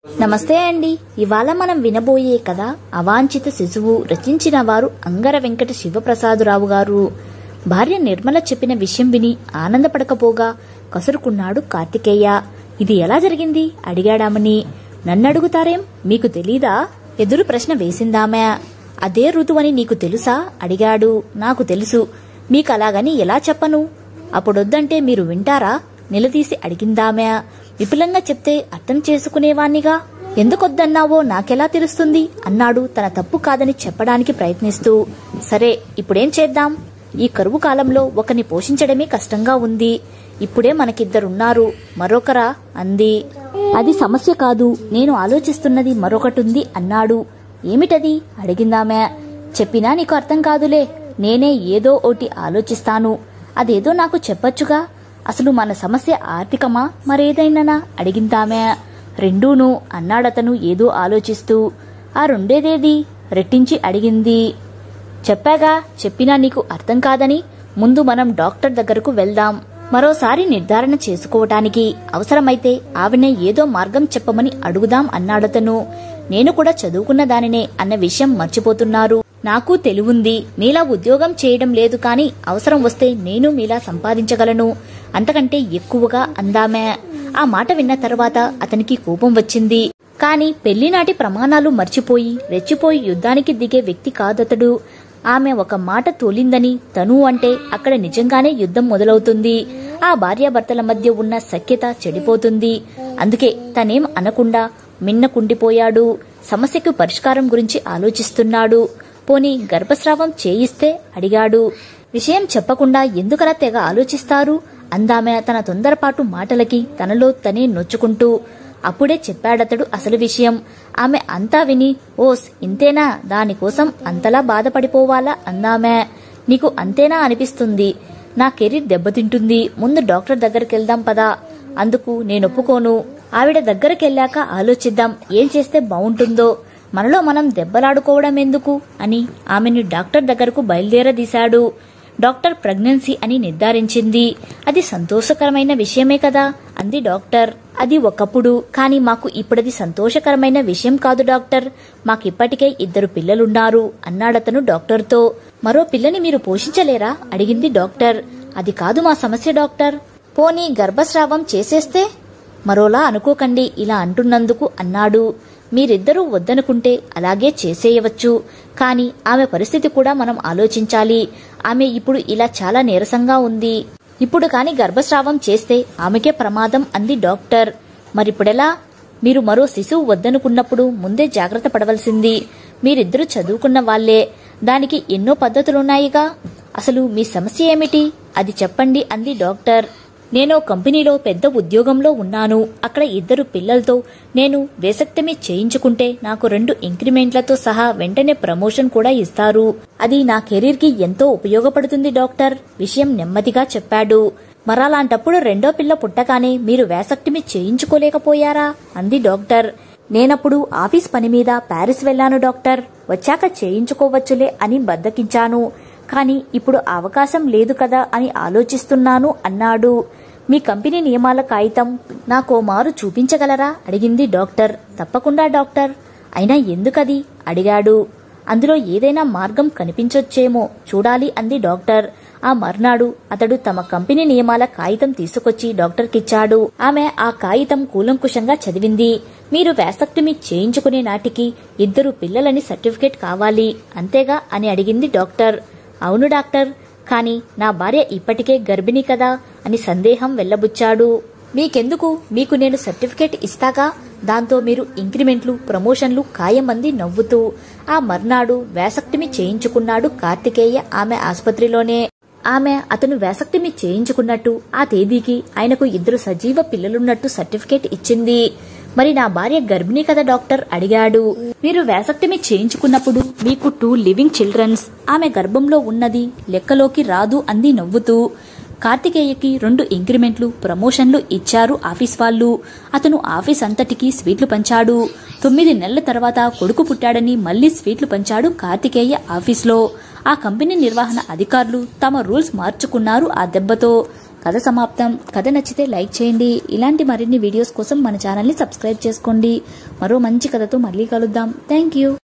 నమస్తే అండి. ఇవాళ మనం వినబోయే కథ అవాంఛిత శిశువు. రచించిన వారు అంగర వెంకట శివప్రసాదరావు గారు. భార్య నిర్మల చెప్పిన విషయం విని ఆనందపడకపోగా కసురుకున్నాడు కార్తికేయ. ఇది ఎలా జరిగింది అడిగాడామని. నన్నడుగుతారేం, మీకు తెలీదా? ఎదురు ప్రశ్న వేసిందామె. అదే ఋతువని నీకు తెలుసా అడిగాడు. నాకు తెలుసు, మీకలాగని ఎలా చెప్పను? అప్పుడొద్దంటే మీరు వింటారా నిలదీసి అడిగిందామె. విపులంగా చెప్తే అర్థం చేసుకునేవాణ్ణిగా. ఎందుకొద్దన్నావో నాకెలా తెలుస్తుంది అన్నాడు తన తప్పు కాదని చెప్పడానికి ప్రయత్నిస్తూ. సరే, ఇప్పుడేం చేద్దాం? ఈ కరువు కాలంలో ఒకరిని పోషించడమే కష్టంగా ఉంది. ఇప్పుడే మనకిద్దరున్నారు, మరొకరా అంది. అది సమస్య కాదు, నేను ఆలోచిస్తున్నది మరొకటుంది అన్నాడు. ఏమిటది అడిగిందామె. చెప్పినా నీకు అర్థం కాదులే, నేనే ఏదో ఒకటి ఆలోచిస్తాను. అదేదో నాకు చెప్పొచ్చుగా. అసలు మన సమస్య ఆర్థికమా మరేదైనా అడిగిందామె. రెండూను అన్నాడతను ఏదో ఆలోచిస్తూ. ఆ రెండేదేది రెట్టించి అడిగింది. చెప్పాగా, చెప్పినా నీకు అర్థం కాదని. ముందు మనం డాక్టర్ దగ్గరకు వెళ్దాం, మరోసారి నిర్ధారణ చేసుకోవటానికి. అవసరమైతే ఆవినే ఏదో మార్గం చెప్పమని అడుగుదాం అన్నాడతను. నేను కూడా చదువుకున్న దానినే అన్న విషయం మర్చిపోతున్నారు. నాకు తెలివుంది, మీలా ఉద్యోగం చేయడం లేదు, కాని అవసరం వస్తే నేను మీలా సంపాదించగలను, అంతకంటే ఎక్కువగా అందామె. ఆ మాట విన్న తర్వాత అతనికి కోపం వచ్చింది. కాని పెళ్లినాటి ప్రమాణాలు మర్చిపోయి రెచ్చిపోయి యుద్ధానికి దిగే వ్యక్తి కాదతడు. ఆమె ఒక మాట తోలిందని తను అంటే అక్కడ నిజంగానే యుద్ధం మొదలవుతుంది. ఆ భార్యాభర్తల మధ్య ఉన్న సఖ్యత చెడిపోతుంది. అందుకే తనేం అనకుండా మిన్నకుండిపోయాడు. సమస్యకు పరిష్కారం గురించి ఆలోచిస్తున్నాడు. పోనీ గర్భస్రావం చేయిస్తే అడిగాడు. విషయం చెప్పకుండా ఎందుకలా తెగ ఆలోచిస్తారు అందామె తన తొందరపాటు మాటలకి తనలో తనే నొచ్చుకుంటూ. అప్పుడే చెప్పాడతడు అసలు విషయం. ఆమె అంతా విని, ఓస్ ఇంతేనా, దానికోసం అంతలా బాధపడిపోవాలా అందామె. నీకు అంతేనా అనిపిస్తుంది? నా కెరీర్ దెబ్బతింటుంది, ముందు డాక్టర్ దగ్గరికెళ్దాం పదా. అందుకు నేనొప్పుకోను. ఆవిడ దగ్గరికెళ్ళాక ఆలోచిద్దాం ఏం చేస్తే బావుంటుందో. మనలో మనం దెబ్బలాడుకోవడం ఎందుకు అని ఆమెను డాక్టర్ దగ్గరకు బయలుదేరదీశాడు. డాక్టర్ ప్రెగ్నెన్సీ అని నిర్ధారించింది. అది సంతోషకరమైన విషయమే కదా అంది డాక్టర్. అది ఒకప్పుడు, కాని మాకు ఇప్పుడది సంతోషకరమైన విషయం కాదు డాక్టర్. మాకిప్పటికే 2 పిల్లలున్నారు అన్నాడతను డాక్టర్తో. మరో పిల్లని మీరు పోషించలేరా అడిగింది డాక్టర్. అది కాదు మా సమస్య డాక్టర్. పోనీ గర్భస్రావం చేసేస్తే? మరోలా అనుకోకండి ఇలా అంటున్నందుకు అన్నాడు. మీరిద్దరూ వద్దనుకుంటే అలాగే చేసేయవచ్చు, కాని ఆమె పరిస్థితి కూడా మనం ఆలోచించాలి. ఆమె ఇప్పుడు ఇలా చాలా నీరసంగా ఉంది. ఇప్పుడు కాని గర్భస్రావం చేస్తే ఆమెకే ప్రమాదం అంది డాక్టర్. మరిప్పుడెలా? మీరు మరో శిశువు వద్దనుకున్నప్పుడు ముందే జాగ్రత్త పడవలసింది. మీరిద్దరూ చదువుకున్న వాళ్లే, దానికి ఎన్నో పద్ధతులున్నాయిగా. అసలు మీ సమస్య ఏమిటి అది చెప్పండి అంది డాక్టర్. నేను కంపెనీలో పెద్ద ఉద్యోగంలో ఉన్నాను. అక్కడ 2 పిల్లలతో నేను వేసక్టమీ చేయించుకుంటే నాకు 2 ఇంక్రిమెంట్లతో సహా వెంటనే ప్రమోషన్ కూడా ఇస్తారు. అది నా కెరీర్ కి ఎంతో ఉపయోగపడుతుంది డాక్టర్. విషయం నెమ్మదిగా చెప్పాడు. మరలాంటప్పుడు 2వ పిల్ల పుట్టగానే మీరు వేసక్టమీ చేయించుకోలేకపోయారా అంది డాక్టర్. నేనప్పుడు ఆఫీస్ పని మీద ప్యారిస్ వెళ్లాను డాక్టర్. వచ్చాక చేయించుకోవచ్చులే అని బద్దకించాను. కాని ఇప్పుడు అవకాశం లేదు కదా అని ఆలోచిస్తున్నాను అన్నాడు. మీ కంపెనీ నియమాల కాగితం నాకో మారు చూపించగలరా అడిగింది డాక్టర్. తప్పకుండా డాక్టర్. అయినా ఎందుకది అడిగాడు. అందులో ఏదైనా మార్గం కనిపించొచ్చేమో చూడాలి అంది డాక్టర్. ఆ మర్నాడు అతడు తమ కంపెనీ నియమాల కాగితం తీసుకొచ్చి డాక్టర్కిచ్చాడు. ఆమె ఆ కాగితం కూలంకుషంగా చదివింది. మీరు వేసక్టమీ చేయించుకునే నాటికి 2 పిల్లలని సర్టిఫికేట్ కావాలి అంతేగా అని అడిగింది డాక్టర్. అవును డాక్టర్, కాని నా భార్య ఇప్పటికే గర్భిణీ కదా అని సందేహం వెళ్లబుచ్చాడు. మీకెందుకు, మీకు నేను సర్టిఫికేట్ ఇస్తాగా, దాంతో మీరు ఇంక్రిమెంట్లు ప్రమోషన్లు ఖాయమంది నవ్వుతూ. ఆ మర్నాడు వేసక్టమీ చేయించుకున్నాడు కార్తికేయ ఆమె ఆస్పత్రిలోనే. ఆమె అతను వేసక్టమీ చేయించుకున్నట్టు ఆ తేదీకి ఆయనకు 2 సజీవ పిల్లలున్నట్టు సర్టిఫికేట్ ఇచ్చింది. మరి నా భార్య గర్భిణీ కదా డాక్టర్ అడిగాడు. మీరు వేసక్టమీ చేయించుకున్నప్పుడు మీకు 2 లివింగ్ చిల్డ్రన్స్, ఆమె గర్భంలో ఉన్నది లెక్కలోకి రాదు అంది నవ్వుతూ. కార్తికేయకి 2 ఇంక్రిమెంట్లు ప్రమోషన్లు ఇచ్చారు ఆఫీస్ వాళ్ళు. అతను ఆఫీస్ అంతటికీ స్వీట్లు పంచాడు. 9 నెలల తర్వాత కొడుకు పుట్టాడని మళ్లీ స్వీట్లు పంచాడు కార్తికేయ ఆఫీస్లో. ఆ కంపెనీ నిర్వహణ అధికారులు తమ రూల్స్ మార్చుకున్నారు ఆ దెబ్బతో. కథ సమాప్తం. కథ నచ్చితే లైక్ చేయండి. ఇలాంటి మరిన్ని వీడియోస్ కోసం మన ఛానల్ని సబ్స్క్రైబ్ చేసుకోండి. మరో మంచి కథతో మళ్ళీ కలుద్దాం. Thank you.